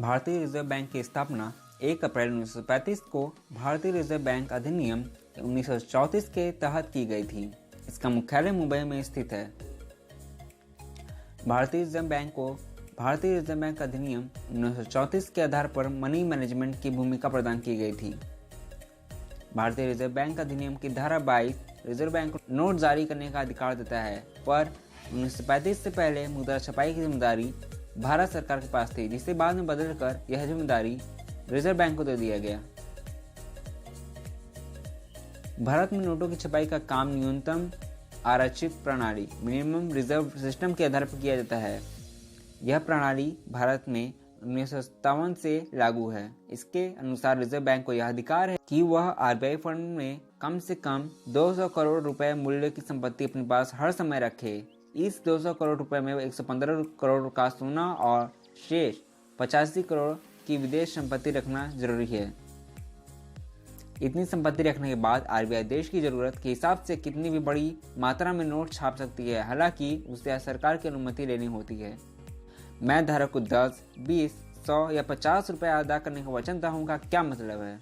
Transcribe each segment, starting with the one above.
भारतीय reserve bank की स्थापना 1 अप्रैल 1935 को भारतीय रिजर्व बैंक अधिनियम 1934 के तहत की गई थी। इसका मुख्यालय मुंबई में स्थित है। भारतीय रिजर्व बैंक को भारतीय रिजर्व बैंक अधिनियम 1934 के आधार पर मनी मैनेजमेंट की भूमिका प्रदान की गई थी। भारतीय रिजर्व बैंक अधिनियम की धारा 22 रिजर्व बैंक को नोट जारी करने का अधिकार देता है, पर 1935 से पहले मुद्रा छपाई की जिम्मेदारी भारत सरकार के पास थी, जिसे बाद में बदलकर यह जिम्मेदारी रिजर्व बैंक को दे दिया गया। भारत में नोटों की छपाई का काम न्यूनतम आरक्षित प्रणाली मिनिमम रिजर्व सिस्टम के आधार पर किया जाता है। यह प्रणाली भारत में 1957 से लागू है। इसके अनुसार रिजर्व बैंक को यह अधिकार है कि वह आरबीआई फंड में कम से कम 200 करोड़ रुपए मूल्य की संपत्ति अपने पास हर समय रखे। इस 200 करोड़ रुपए में 115 करोड़ का सोना और शेष 85 करोड़ की विदेश संपत्ति रखना जरूरी है। इतनी संपत्ति रखने के बाद आरबीआई देश की जरूरत के हिसाब से कितनी भी बड़ी मात्रा में नोट छाप सकती है, हालांकि उसे सरकार की अनुमति लेनी होती है। मैं धारक को 10, 20, 100 या 50 रुपए अदा करने का वचन देता हूँ का क्या मतलब है?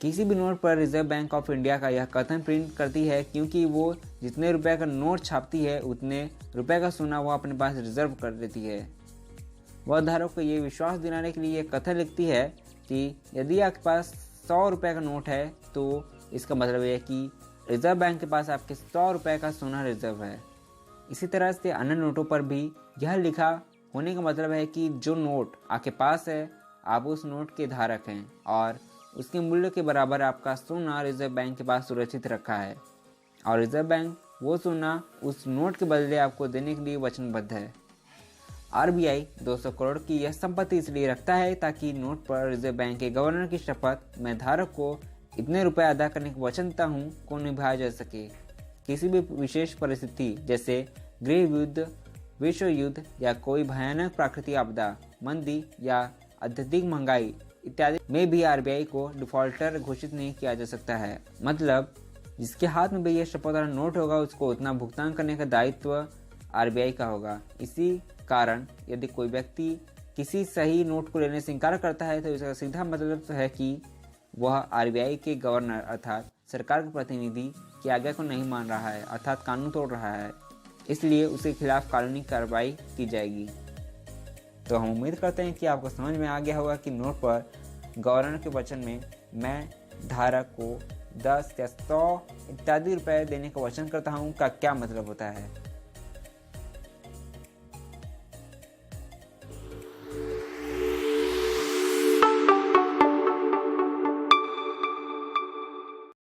किसी भी नोट पर रिजर्व बैंक ऑफ इंडिया का यह कथन प्रिंट करती है, क्योंकि वो जितने रुपए का नोट छापती है उतने रुपए का सोना वो अपने पास रिजर्व कर देती है। वह धारक को ये विश्वास दिलाने के लिए यह कथन लिखती है कि यदि आपके पास 100 रुपए का नोट है तो इसका मतलब है कि रिजर्व बैंक के पास आपके 100 रुपए का सोना रिजर्व है। इसी तरह से अन्य नोटों पर भी यह लिखा होने का मतलब है कि जो नोट आपके पास है आप उस नोट के धारक हैं और उसके मूल्य के बराबर आपका सोना रिजर्व बैंक के पास सुरक्षित रखा है और रिजर्व बैंक वो सोना उस नोट के बदले आपको देने के लिए वचनबद्ध है। आरबीआई 200 करोड़ की यह संपत्ति इसलिए रखता है ताकि नोट पर रिजर्व बैंक के गवर्नर की शपथ मैं धारक को इतने रुपए अदा करने की वचन देता हूँ को निभाया जा सके। किसी भी विशेष परिस्थिति जैसे गृह युद्ध, विश्व युद्ध या कोई भयानक प्राकृतिक आपदा, मंदी या अत्यधिक महंगाई इत्यादि में भी आरबीआई को डिफॉल्टर घोषित नहीं किया जा सकता है। मतलब जिसके हाथ में भी यह शपथ वाला नोट होगा उसको उतना भुगतान करने का दायित्व आरबीआई का होगा। इसी कारण यदि कोई व्यक्ति किसी सही नोट को लेने से इनकार करता है तो इसका सीधा मतलब है कि वह आरबीआई के गवर्नर अर्थात सरकार के प्रतिनिधि की आज्ञा को नहीं मान रहा है, अर्थात कानून तोड़ रहा है। इसलिए उसके खिलाफ कानूनी कार्रवाई की जाएगी। तो हम उम्मीद करते हैं कि आपको समझ में आ गया होगा कि नोट पर गवर्नर के वचन में मैं धारक को 10 या 100 इत्यादि रुपए देने का वचन करता हूँ का क्या मतलब होता है।